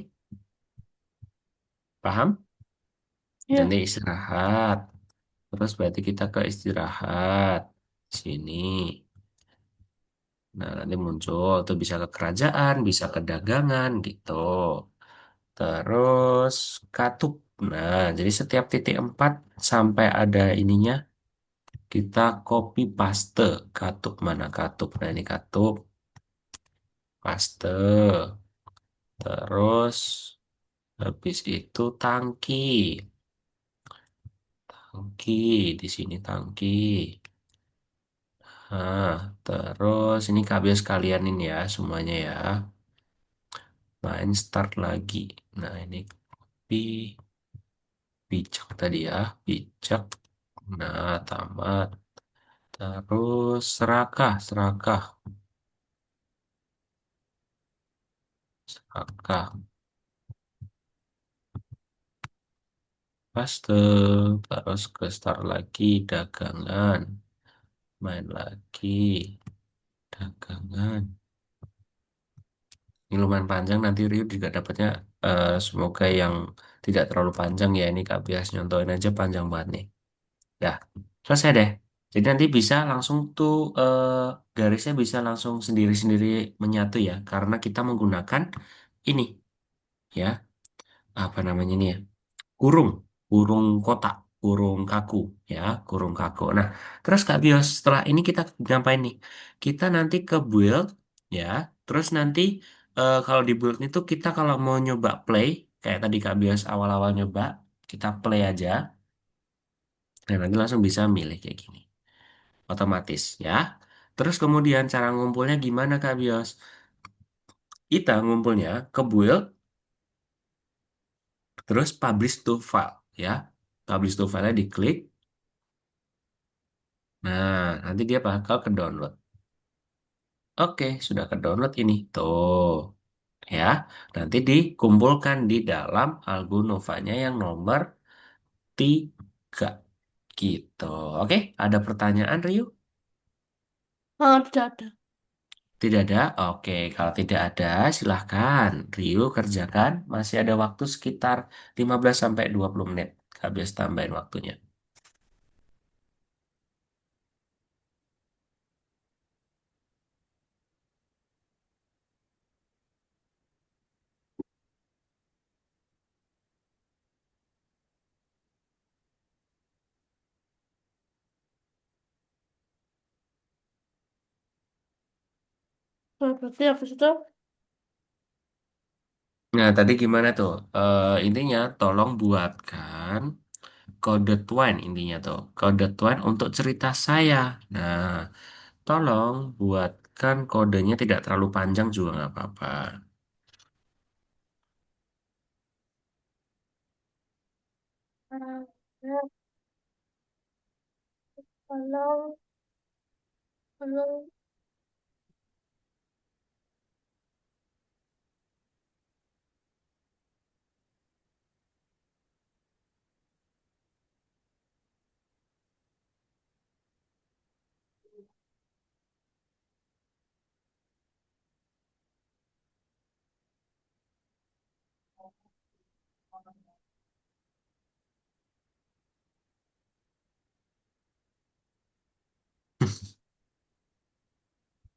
Paham? Nanti
Ya.
istirahat. Terus berarti kita ke istirahat. Sini. Nah, nanti muncul. Tuh bisa ke kerajaan, bisa ke dagangan gitu. Terus katup. Nah, jadi setiap titik 4 sampai ada ininya, kita copy paste. Katup mana katup? Nah, ini katup. Paste. Terus habis itu tangki. Tangki, di sini tangki. Nah, terus ini kabel sekalian ini ya, semuanya ya. Main start lagi. Nah, ini pi, pijak tadi ya, pijak. Nah, tamat. Terus serakah, serakah, serakah. Paste. Terus ke start lagi, dagangan. Main lagi, dagangan. Ini lumayan panjang, nanti Rio juga dapatnya semoga yang tidak terlalu panjang ya. Ini Kak Bias nyontohin aja panjang banget nih. Ya, selesai deh. Jadi nanti bisa langsung tuh garisnya bisa langsung sendiri-sendiri menyatu ya. Karena kita menggunakan ini ya. Apa namanya ini ya? Kurung. Kurung kotak. Kurung kaku ya. Kurung kaku. Nah, terus Kak Bios setelah ini kita ngapain nih? Kita nanti ke build ya. Terus nanti kalau di build itu kita kalau mau nyoba play. Kayak tadi Kak Bios awal-awal nyoba. Kita play aja. Dan nanti langsung bisa milih kayak gini. Otomatis ya. Terus kemudian cara ngumpulnya gimana Kak Bios? Kita ngumpulnya ke build, terus publish to file ya. Publish to file diklik. Nah, nanti dia bakal ke download. Oke, sudah ke download ini. Tuh, ya. Nanti dikumpulkan di dalam album Novanya yang nomor 3. Gitu. Oke, ada pertanyaan Rio?
Tidak ada.
Tidak ada? Oke, kalau tidak ada silahkan Rio kerjakan. Masih ada waktu sekitar 15 sampai 20 menit. Habis tambahin waktunya.
Nah, berarti habis itu
Nah, tadi gimana tuh? Intinya tolong buatkan kode Twine intinya tuh. Kode Twine untuk cerita saya. Nah, tolong buatkan kodenya tidak terlalu panjang juga nggak apa-apa.
ya, kalau kalau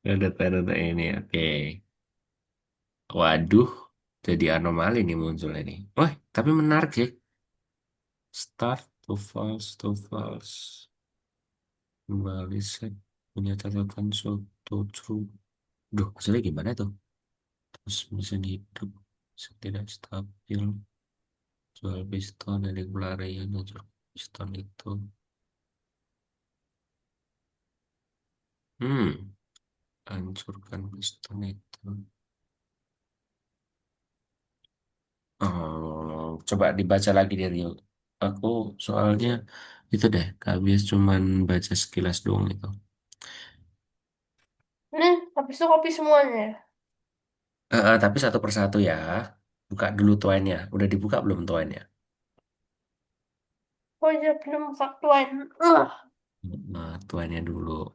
Kode ini, oke. Waduh, jadi anomali nih muncul ini. Wah, tapi menarik sih. Start to false to false. Kembali set. Punya catatan suatu true. Duh, hasilnya gimana tuh? Terus mesin hidup. Tidak stabil. Jual piston dari pelarian. Jual piston itu. Hmm. Hancurkan piston itu. Oh, coba dibaca lagi dari Rio. Aku soalnya itu deh, habis cuman baca sekilas doang itu.
Ini habis itu kopi semuanya.
Tapi satu persatu ya. Buka dulu tuannya. Udah dibuka belum tuannya?
Oh iya, belum faktuain.
Nah, tuannya dulu.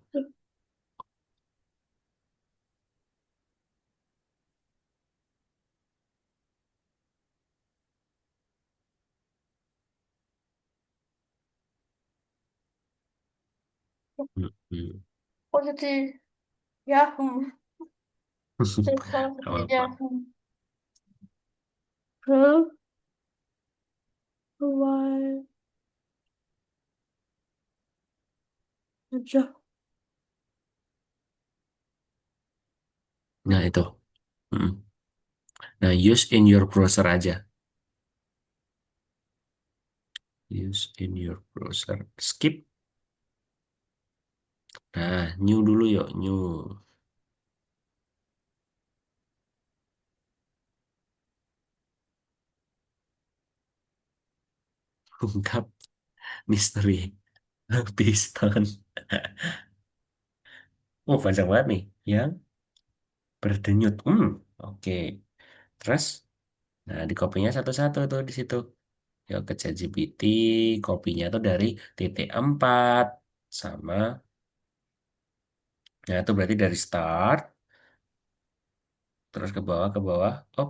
Hmm.
Oh jadi Yahoo. Saya kalau
Gak
di
apa-apa.
Yahoo. Hah? Why? Aja.
Nah, itu. Hmm. Nah, use in your browser aja. Use in your browser. Skip. Nah, new dulu yuk. New. Ungkap misteri piston. Oh, panjang banget nih. Yang berdenyut. Oke. Terus, nah di kopinya satu-satu tuh di situ. Yuk ke ChatGPT, kopinya tuh dari titik 4 sama, nah itu berarti dari start, terus ke bawah, oh,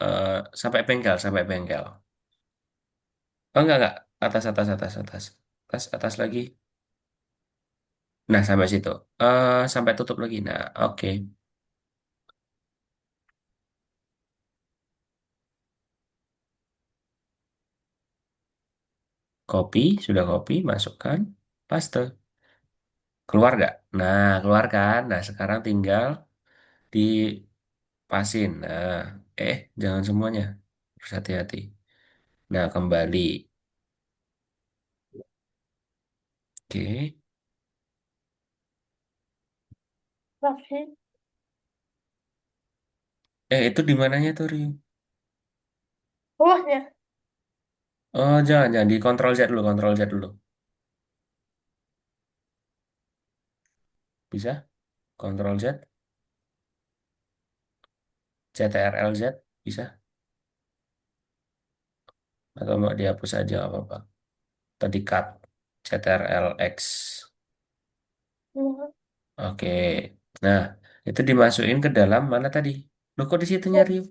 eh, sampai bengkel, sampai bengkel. Oh enggak, atas, atas, atas, atas, atas, atas lagi. Nah sampai situ, sampai tutup lagi. Nah oke, Copy, sudah copy, masukkan, paste. Keluar nggak? Nah, keluar kan? Nah, sekarang tinggal dipasin. Nah, jangan semuanya. Harus hati-hati. Nah, kembali. Oke.
Tapi
Itu di mananya tuh, Rio?
bawahnya.
Oh, jangan di Ctrl Z dulu, Ctrl Z dulu. Bisa? Ctrl Z, CTRL Z, bisa? Atau mau dihapus aja, nggak apa-apa. Tadi cut, CTRL X.
Hmm.
Oke. Nah, itu dimasukin ke dalam mana tadi? Loh, kok di situnya,
Oh,
Rio?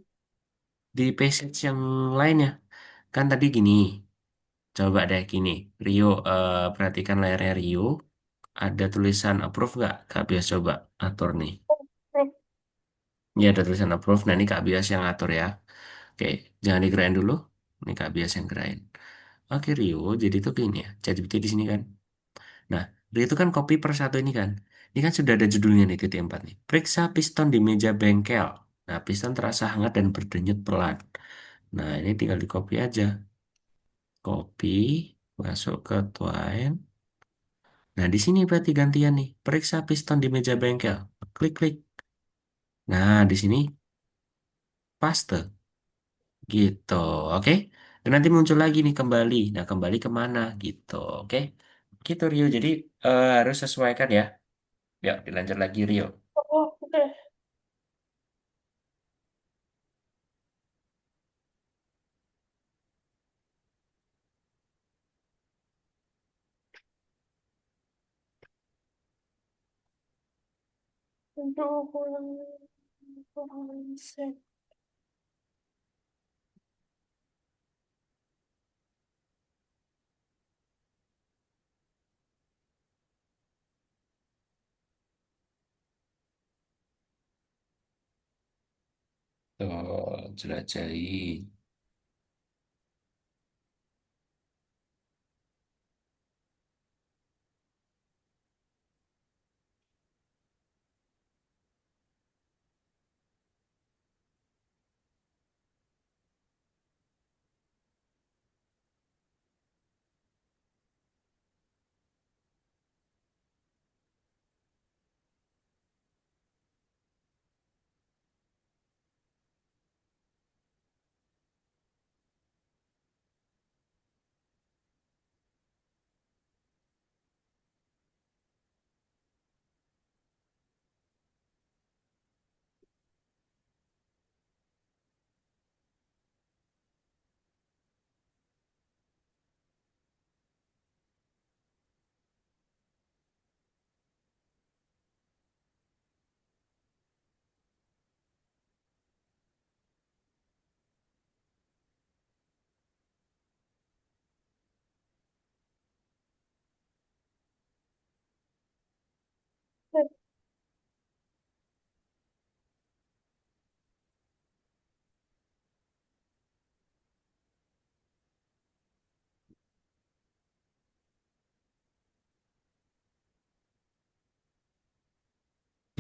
Di passage yang lainnya. Kan tadi gini, coba deh gini. Rio, perhatikan layarnya Rio. Ada tulisan approve nggak? Kak Bias coba atur nih.
nih.
Ya, ada tulisan approve. Nah, ini Kak Bias yang atur ya. Oke, jangan digerain dulu. Ini Kak Bias yang gerain. Oke, Rio. Jadi itu gini ya. ChatGPT di sini kan. Nah, Rio itu kan copy per satu ini kan. Ini kan sudah ada judulnya nih, titik 4 nih. Periksa piston di meja bengkel. Nah, piston terasa hangat dan berdenyut pelan. Nah, ini tinggal di copy aja. Copy, masuk ke Twine. Nah, di sini berarti gantian nih. Periksa piston di meja bengkel. Klik-klik. Nah, di sini paste. Gitu, oke? Dan nanti muncul lagi nih kembali. Nah, kembali kemana? Gitu, oke? Gitu, Rio. Jadi, harus sesuaikan ya. Yuk, dilanjut lagi, Rio.
Oh, oke. Untuk set.
Tuh, jelajahi.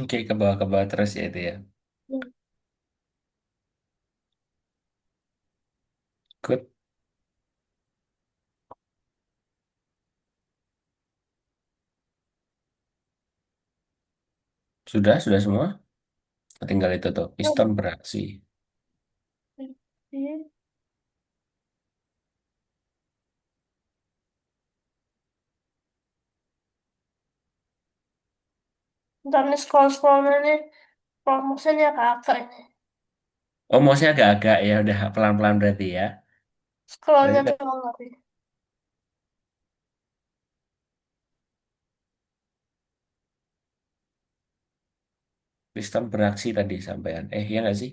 Oke, ke bawah terus ya itu ya. Good. Sudah semua. Tinggal itu tuh, piston beraksi.
Ntar nih scroll-scrollnya nih, promosinya kakak ini.
Oh, mouse-nya agak-agak ya, udah pelan-pelan berarti ya.
Scrollnya
Berarti
doang tapi.
piston beraksi tadi sampean. Ya nggak sih?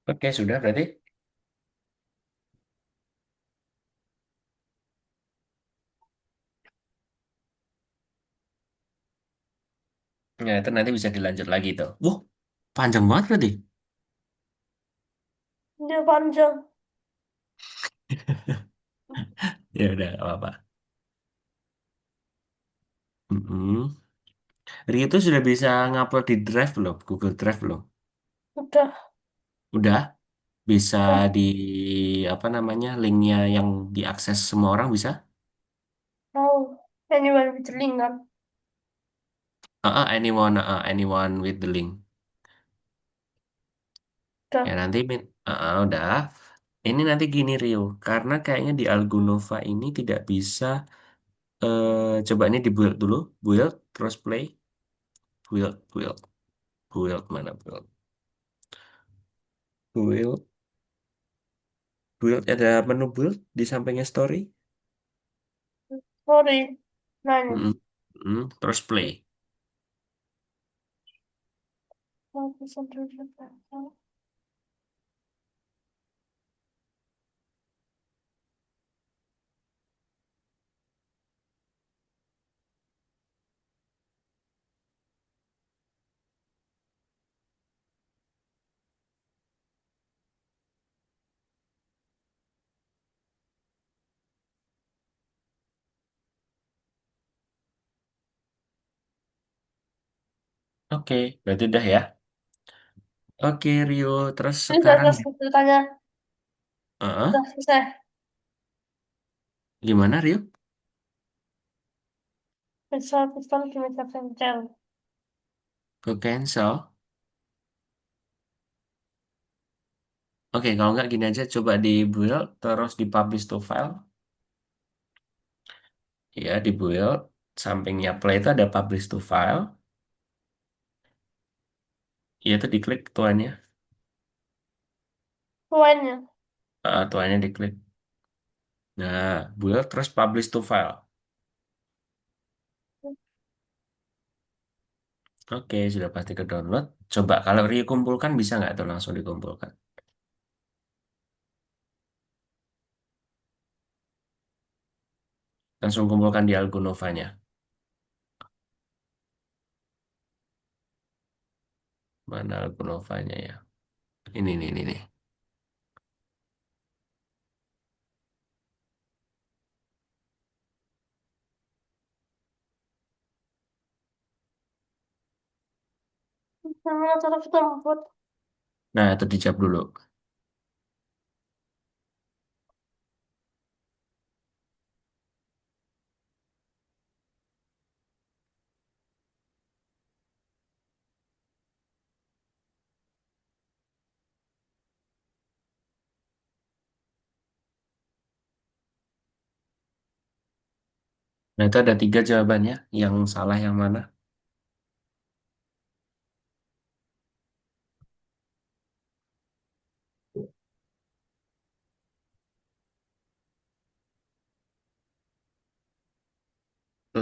Oke, sudah berarti. Nah, itu nanti bisa dilanjut lagi tuh. Wah, panjang banget berarti.
Dia panjang.
Ya udah, nggak apa-apa. Mm-mm. Rio itu sudah bisa ngupload di Drive belum? Google Drive belum?
Udah.
Udah bisa
Udah.
di apa namanya linknya yang diakses semua orang bisa?
Mau. Anyway, with the link kan.
Anyone with the link. Ya
Udah.
nanti udah. Ini nanti gini Rio, karena kayaknya di Algonova ini tidak bisa. Coba ini di build dulu, build terus play, build mana build, build, ada menu build di sampingnya story.
Sorry. Nanya.
Mm-mm. Terus play.
Mau pesan dulu.
Oke, berarti udah ya. Oke Rio, terus
Ini udah
sekarang
selesai ceritanya.
Heeh,
Udah selesai.
gimana Rio?
Bisa pesan kilometer pencil.
Ke cancel. Oke, kalau nggak gini aja, coba di build terus di publish to file. Ya, di build sampingnya play itu ada publish to file. Ya, itu diklik tuannya.
Tuannya.
Tuannya diklik. Nah, build terus publish to file. Oke, sudah pasti ke download. Coba kalau Rio kumpulkan bisa nggak tuh langsung dikumpulkan? Langsung kumpulkan di Algonovanya. Mana Algonovanya ya? Ini.
Namanya tetap tempat.
Nah, itu dijawab dulu. Nah, itu ada tiga jawabannya. Yang salah yang mana?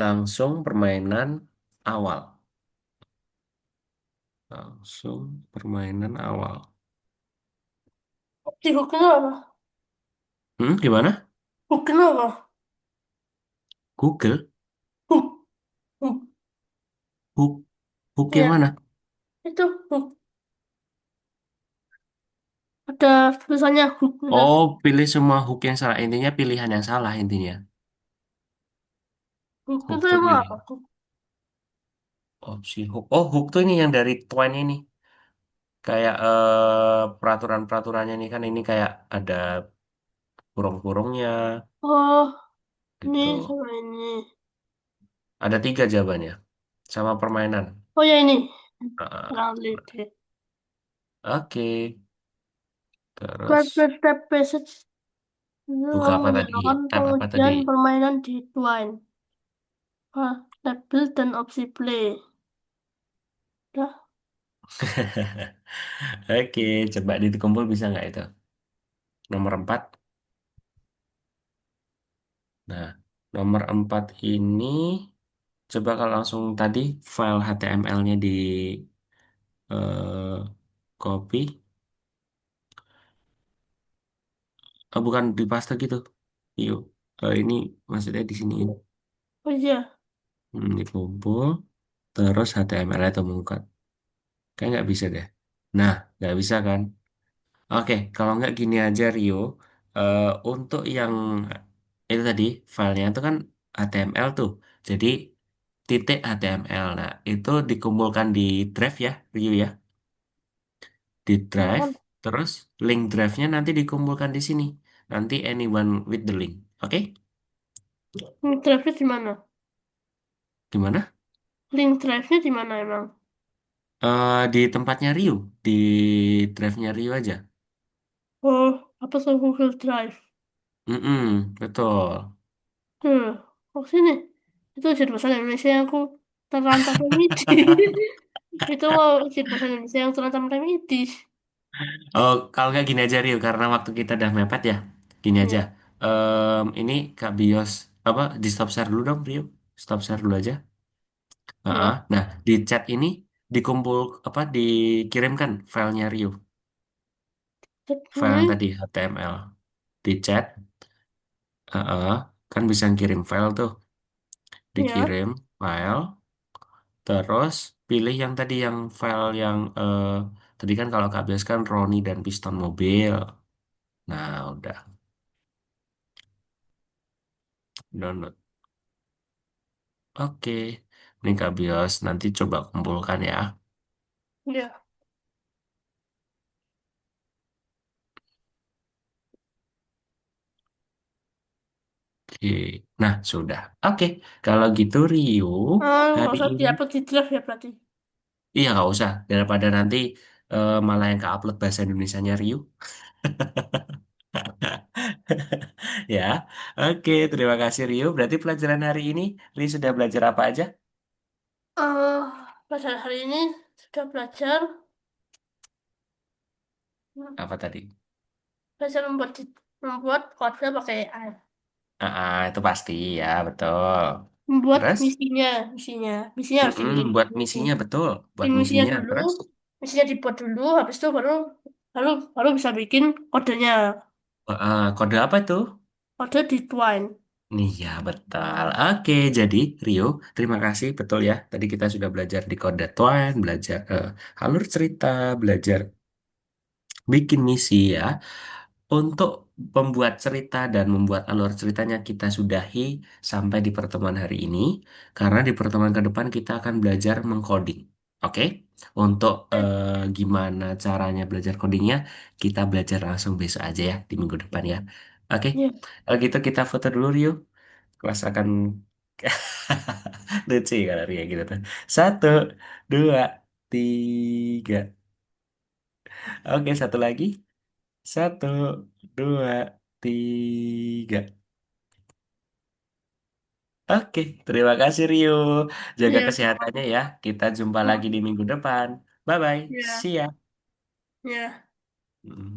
Langsung permainan awal. Langsung permainan awal.
Di hook itu apa?
Gimana?
Hook itu apa?
Google?
Hook. Hook.
Hook? Hook yang
Ya,
mana?
itu hook. Ada tulisannya hook. Udah.
Oh, pilih semua hook yang salah. Intinya pilihan yang salah intinya.
Hook
Hook
itu
tuh
emang
pilih.
apa? Hook.
Opsi hook. Oh, hook tuh ini yang dari Twine ini. Kayak peraturan-peraturannya ini kan ini kayak ada kurung-kurungnya
Oh, ini
gitu.
sama ini.
Ada tiga jawabannya. Sama permainan.
Oh ya ini.
Ah,
Valid.
oke. Terus
Step-step basic itu
buka
kamu
apa tadi?
menyalakan
Tab apa tadi?
pengujian permainan di Twine. Ah, label dan opsi play. Udah.
Oke, coba dikumpul bisa nggak itu? Nomor 4. Nah, nomor 4 ini coba kalau langsung tadi file HTML-nya di copy. Oh, bukan di paste gitu. Yuk, ini maksudnya di sini.
Oh iya.
Dikumpul, terus HTML itu muka. Kayak nggak bisa deh. Nah, nggak bisa kan? Oke, kalau nggak gini aja Rio. Eh, untuk yang itu tadi filenya itu kan HTML tuh. Jadi titik HTML. Nah, itu dikumpulkan di drive ya, Rio ya. Di drive,
Jangan.
terus link drive-nya nanti dikumpulkan di sini. Nanti anyone with the link. Oke?
Link drive-nya di mana?
Gimana?
Link drive-nya di mana emang?
Di tempatnya Rio, di drive-nya Rio aja.
Oh, apa tuh Google Drive?
Betul.
Hmm, oh sini. Itu jadi bahasa Indonesia yang aku terancam remedi. Itu mau jadi bahasa Indonesia yang terancam remedi.
Oh, kalau nggak gini aja Rio, karena waktu kita udah mepet ya. Gini aja.
Ya,
Ini Kak Bios apa di stop share dulu dong Rio. Stop share dulu aja. Heeh.
ya.
Nah, di chat ini dikumpul apa dikirimkan filenya Rio. File yang
Ini,
tadi HTML di chat. Heeh. Kan bisa kirim file tuh.
ya.
Dikirim file. Terus pilih yang tadi yang file yang tadi kan kalau Kak Bios kan Roni dan piston mobil. Nah, udah download. Oke, ini Kak Bios nanti coba kumpulkan ya.
Ya.
Oke, nah sudah. Oke, kalau gitu Rio
Nggak
hari
usah
ini,
diupload di drive ya berarti.
iya nggak usah daripada nanti malah yang ke-upload bahasa Indonesianya Rio. Ya, oke terima kasih Rio. Berarti pelajaran hari ini Rio sudah belajar apa aja?
Eh, Pada hari ini sudah belajar
Apa tadi?
belajar membuat kode pakai AI.
Itu pasti ya betul.
Membuat
Terus,
misinya harus dibikin
buat
dulu.
misinya betul, buat
Bikin misinya
misinya.
dulu,
Terus,
misinya dibuat dulu, habis itu baru baru bisa bikin kodenya.
kode apa itu?
Kode di Twine.
Nih ya, betul. Oke, jadi Rio, terima kasih. Betul ya. Tadi kita sudah belajar di kode Twine, belajar alur cerita, belajar bikin misi ya. Untuk membuat cerita dan membuat alur ceritanya kita sudahi sampai di pertemuan hari ini. Karena di pertemuan ke depan kita akan belajar mengcoding. Oke, untuk gimana caranya belajar codingnya, kita belajar langsung besok aja ya, di minggu depan ya. Oke,
Ya,
kalau gitu kita foto dulu, Rio. Kelas akan lucu ya kalau Rio gitu tuh. Satu, dua, tiga. Oke, satu lagi. Satu, dua, tiga. Oke, terima kasih Rio. Jaga
ya,
kesehatannya ya. Kita jumpa lagi
sama.
di minggu depan. Bye-bye.
Ya,
See ya.
ya.
Mm.